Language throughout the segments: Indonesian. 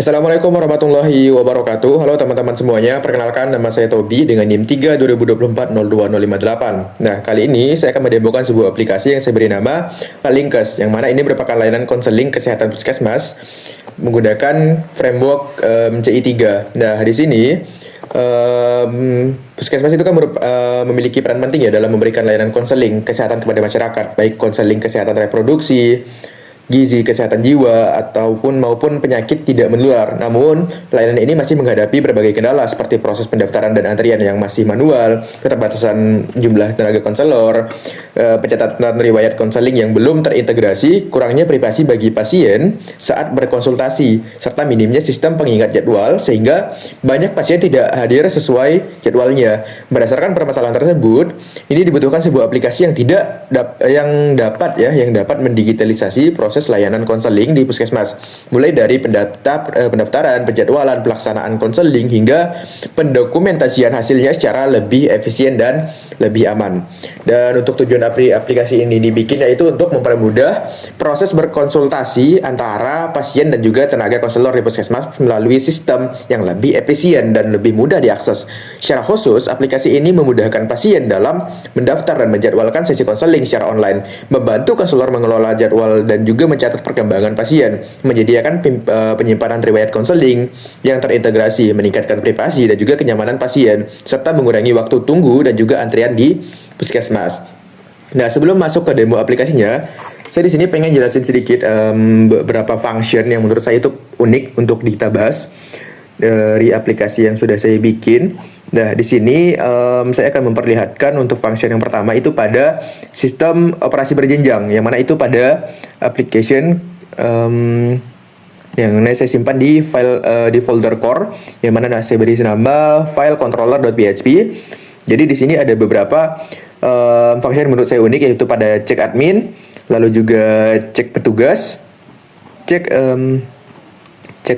Assalamualaikum warahmatullahi wabarakatuh. Halo teman-teman semuanya, perkenalkan nama saya Tobi dengan NIM 3 2024 Nah, kali ini saya akan mendemokan sebuah aplikasi yang saya beri nama Linkes, yang mana ini merupakan layanan konseling kesehatan puskesmas menggunakan framework CI3. Nah, di sini puskesmas itu kan memiliki peran penting ya dalam memberikan layanan konseling kesehatan kepada masyarakat, baik konseling kesehatan reproduksi, gizi, kesehatan jiwa, maupun penyakit tidak menular. Namun, layanan ini masih menghadapi berbagai kendala seperti proses pendaftaran dan antrian yang masih manual, keterbatasan jumlah tenaga konselor, pencatatan riwayat konseling yang belum terintegrasi, kurangnya privasi bagi pasien saat berkonsultasi, serta minimnya sistem pengingat jadwal sehingga banyak pasien tidak hadir sesuai jadwalnya. Berdasarkan permasalahan tersebut, ini dibutuhkan sebuah aplikasi yang dapat mendigitalisasi proses layanan konseling di puskesmas, mulai dari pendaftaran, penjadwalan, pelaksanaan konseling hingga pendokumentasian hasilnya secara lebih efisien dan lebih aman. Dan untuk tujuan aplikasi ini dibikin yaitu untuk mempermudah proses berkonsultasi antara pasien dan juga tenaga konselor di puskesmas melalui sistem yang lebih efisien dan lebih mudah diakses. Secara khusus, aplikasi ini memudahkan pasien dalam mendaftar dan menjadwalkan sesi konseling secara online, membantu konselor mengelola jadwal dan juga mencatat perkembangan pasien, menyediakan penyimpanan riwayat konseling yang terintegrasi, meningkatkan privasi dan juga kenyamanan pasien, serta mengurangi waktu tunggu dan juga antrian di puskesmas. Nah, sebelum masuk ke demo aplikasinya, saya di sini pengen jelasin sedikit beberapa function yang menurut saya itu unik untuk kita bahas dari aplikasi yang sudah saya bikin. Nah, di sini saya akan memperlihatkan untuk function yang pertama itu pada sistem operasi berjenjang, yang mana itu pada application yang saya simpan di file di folder core, yang mana saya beri nama file controller.php. Jadi di sini ada beberapa function yang menurut saya unik, yaitu pada cek admin, lalu juga cek petugas, cek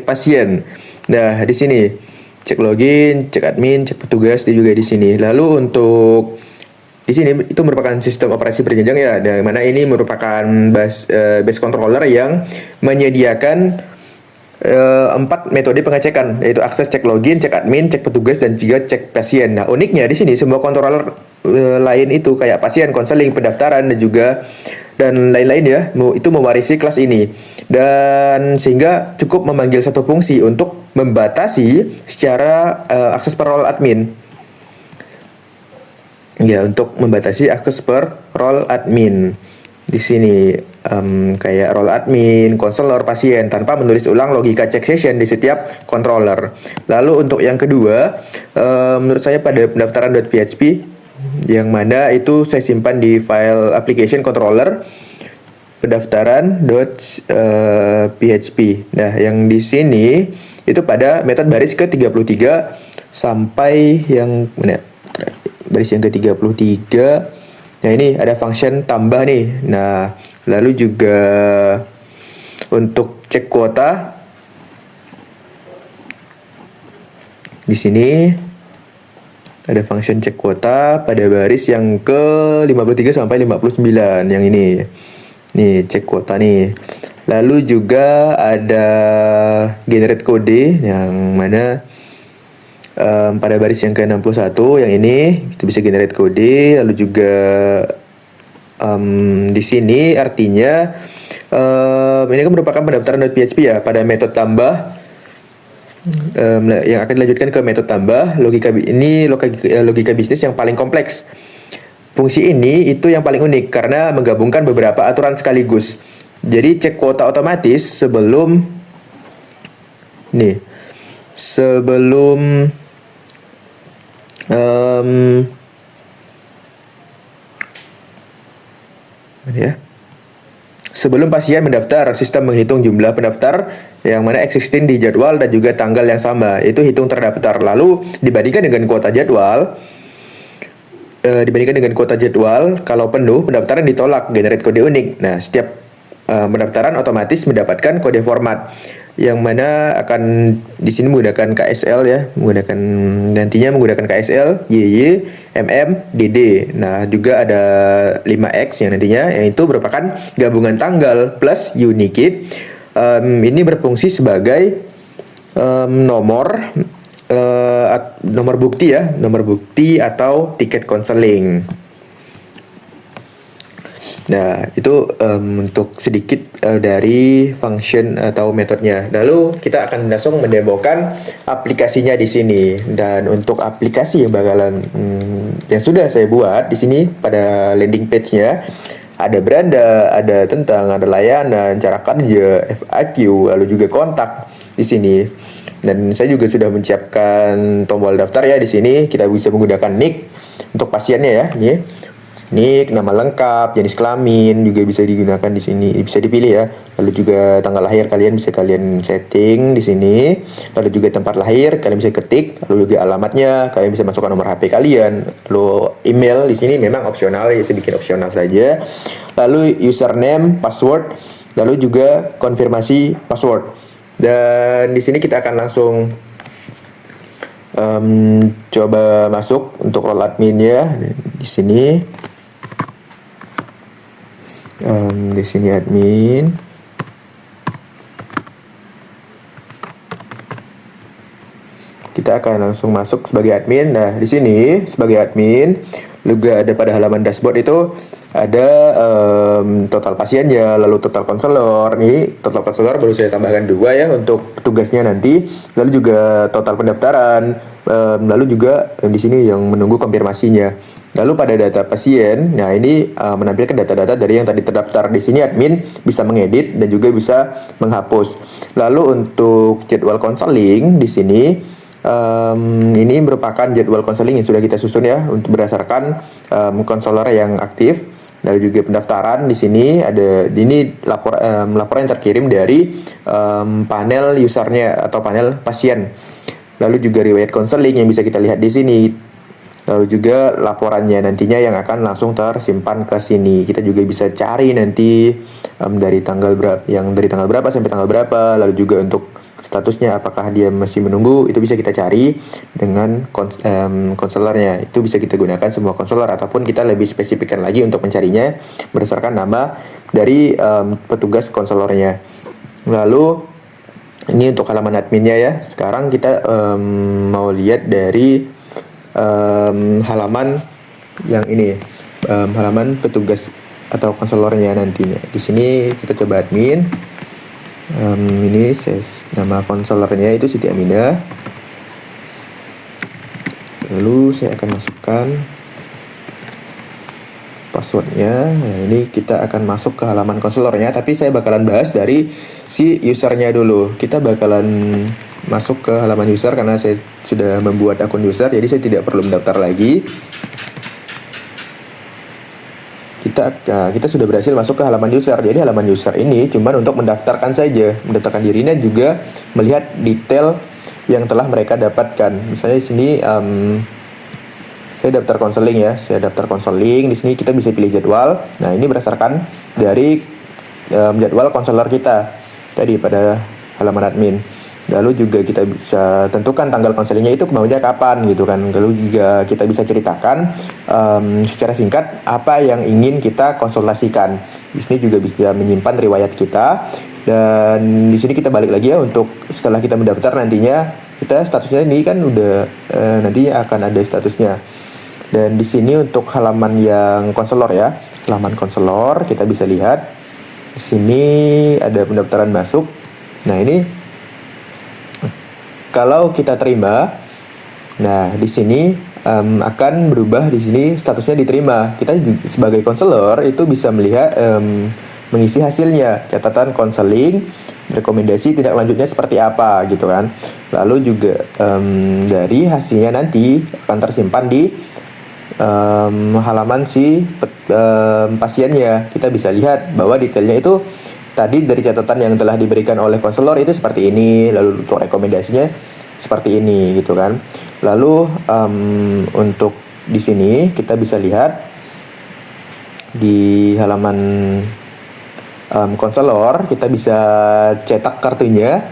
pasien. Nah, di sini cek login, cek admin, cek petugas juga di sini. Lalu untuk di sini itu merupakan sistem operasi berjenjang ya, dan mana ini merupakan base controller yang menyediakan 4 metode pengecekan, yaitu akses, cek login, cek admin, cek petugas, dan juga cek pasien. Nah, uniknya di sini semua controller lain itu kayak pasien, konseling, pendaftaran dan lain-lain ya, itu mewarisi kelas ini, dan sehingga cukup memanggil satu fungsi untuk membatasi secara akses per role admin. Ya, untuk membatasi akses per role admin. Di sini kayak role admin, konselor, pasien tanpa menulis ulang logika cek session di setiap controller. Lalu untuk yang kedua, menurut saya pada pendaftaran.php, yang mana itu saya simpan di file application controller pendaftaran.php. Nah, yang di sini itu pada metode baris ke-33 sampai yang mana? Baris yang ke-33. Nah, ini ada function tambah nih. Nah, lalu juga untuk cek kuota di sini ada function cek kuota pada baris yang ke-53 sampai 59 yang ini. Nih, cek kuota nih. Lalu juga ada generate kode yang mana pada baris yang ke-61 yang ini itu bisa generate kode. Lalu juga di sini artinya ini kan merupakan pendaftaran.php ya, pada metode tambah yang akan dilanjutkan ke metode tambah. Logika bisnis yang paling kompleks. Fungsi ini itu yang paling unik karena menggabungkan beberapa aturan sekaligus. Jadi cek kuota otomatis sebelum sebelum pasien mendaftar, sistem menghitung jumlah pendaftar yang mana existing di jadwal dan juga tanggal yang sama, itu hitung terdaftar. Lalu dibandingkan dengan kuota jadwal, kalau penuh pendaftaran ditolak, generate kode unik. Nah, setiap pendaftaran otomatis mendapatkan kode format yang mana akan di sini menggunakan KSL ya, nantinya menggunakan KSL, YY, MM, DD. Nah, juga ada 5X yang nantinya yang itu merupakan gabungan tanggal plus unikit. Ini berfungsi sebagai nomor nomor bukti ya, nomor bukti atau tiket konseling. Nah, itu untuk sedikit dari function atau metodenya. Lalu kita akan langsung mendemokan aplikasinya di sini. Dan untuk aplikasi yang bakalan yang sudah saya buat di sini pada landing page-nya ada beranda, ada tentang, ada layanan, cara kerja, FAQ, lalu juga kontak di sini. Dan saya juga sudah menyiapkan tombol daftar ya di sini. Kita bisa menggunakan nick untuk pasiennya ya, nih. Nick, nama lengkap, jenis kelamin juga bisa digunakan di sini, bisa dipilih ya. Lalu juga tanggal lahir kalian bisa kalian setting di sini. Lalu juga tempat lahir kalian bisa ketik, lalu juga alamatnya kalian bisa masukkan nomor HP kalian. Lalu email di sini memang opsional ya, saya bikin opsional saja. Lalu username, password, lalu juga konfirmasi password. Dan di sini kita akan langsung coba masuk untuk role adminnya di sini. Di sini admin. Kita akan langsung masuk sebagai admin. Nah, di sini sebagai admin juga ada pada halaman dashboard itu ada total pasiennya, lalu total konselor. Nih, total konselor baru saya tambahkan 2 ya untuk tugasnya nanti. Lalu juga total pendaftaran. Lalu juga di sini yang menunggu konfirmasinya. Lalu pada data pasien, nah ini menampilkan data-data dari yang tadi terdaftar. Di sini admin bisa mengedit dan juga bisa menghapus. Lalu untuk jadwal konseling di sini ini merupakan jadwal konseling yang sudah kita susun ya untuk berdasarkan konselor yang aktif. Lalu juga pendaftaran di sini ada ini laporan yang terkirim dari panel usernya atau panel pasien. Lalu juga riwayat konseling yang bisa kita lihat di sini. Lalu juga laporannya nantinya yang akan langsung tersimpan ke sini. Kita juga bisa cari nanti dari tanggal berapa sampai tanggal berapa. Lalu juga untuk statusnya apakah dia masih menunggu, itu bisa kita cari dengan konselornya. Itu bisa kita gunakan semua konselor ataupun kita lebih spesifikkan lagi untuk mencarinya berdasarkan nama dari petugas konselornya. Lalu ini untuk halaman adminnya ya. Sekarang kita mau lihat dari halaman yang ini, halaman petugas atau konselornya nantinya. Di sini kita coba admin. Ini nama konselornya itu Siti Aminah. Lalu saya akan masukkan passwordnya. Nah, ini kita akan masuk ke halaman konselornya, tapi saya bakalan bahas dari si usernya dulu. Kita bakalan masuk ke halaman user karena saya sudah membuat akun user, jadi saya tidak perlu mendaftar lagi. Kita sudah berhasil masuk ke halaman user. Jadi halaman user ini cuma untuk mendaftarkan saja, mendaftarkan dirinya, juga melihat detail yang telah mereka dapatkan. Misalnya di sini saya daftar konseling ya, saya daftar konseling. Di sini kita bisa pilih jadwal. Nah, ini berdasarkan dari jadwal konselor kita tadi pada halaman admin. Lalu juga kita bisa tentukan tanggal konselingnya itu maunya kapan gitu kan. Lalu juga kita bisa ceritakan secara singkat apa yang ingin kita konsultasikan. Di sini juga bisa menyimpan riwayat kita. Dan di sini kita balik lagi ya, untuk setelah kita mendaftar nantinya kita statusnya ini kan udah nantinya akan ada statusnya. Dan di sini untuk halaman yang konselor ya, halaman konselor kita bisa lihat di sini ada pendaftaran masuk. Nah, ini kalau kita terima, nah di sini akan berubah, di sini statusnya diterima. Kita juga, sebagai konselor itu bisa melihat mengisi hasilnya, catatan konseling, rekomendasi tindak lanjutnya seperti apa gitu kan. Lalu juga dari hasilnya nanti akan tersimpan di halaman si pasiennya. Kita bisa lihat bahwa detailnya itu tadi dari catatan yang telah diberikan oleh konselor itu seperti ini, lalu untuk rekomendasinya seperti ini gitu kan. Lalu untuk di sini kita bisa lihat di halaman konselor kita bisa cetak kartunya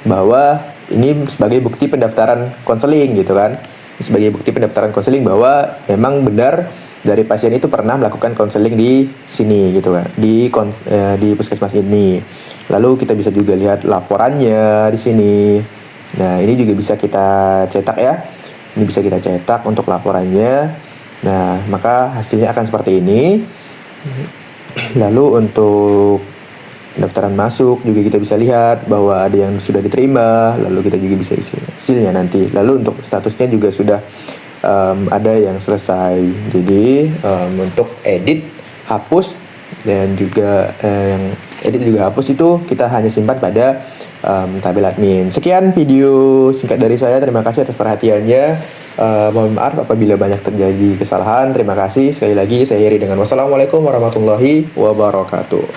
bahwa ini sebagai bukti pendaftaran konseling gitu kan. Sebagai bukti pendaftaran konseling bahwa memang benar dari pasien itu pernah melakukan konseling di sini gitu kan, di puskesmas ini. Lalu kita bisa juga lihat laporannya di sini. Nah, ini juga bisa kita cetak ya. Ini bisa kita cetak untuk laporannya. Nah, maka hasilnya akan seperti ini. Lalu untuk pendaftaran masuk juga kita bisa lihat bahwa ada yang sudah diterima, lalu kita juga bisa isi hasilnya nanti. Lalu untuk statusnya juga sudah ada yang selesai. Jadi untuk edit, hapus, dan juga yang edit juga hapus itu kita hanya simpan pada tabel admin. Sekian video singkat dari saya. Terima kasih atas perhatiannya. Mohon maaf apabila banyak terjadi kesalahan. Terima kasih sekali lagi. Saya Heri dengan wassalamualaikum warahmatullahi wabarakatuh.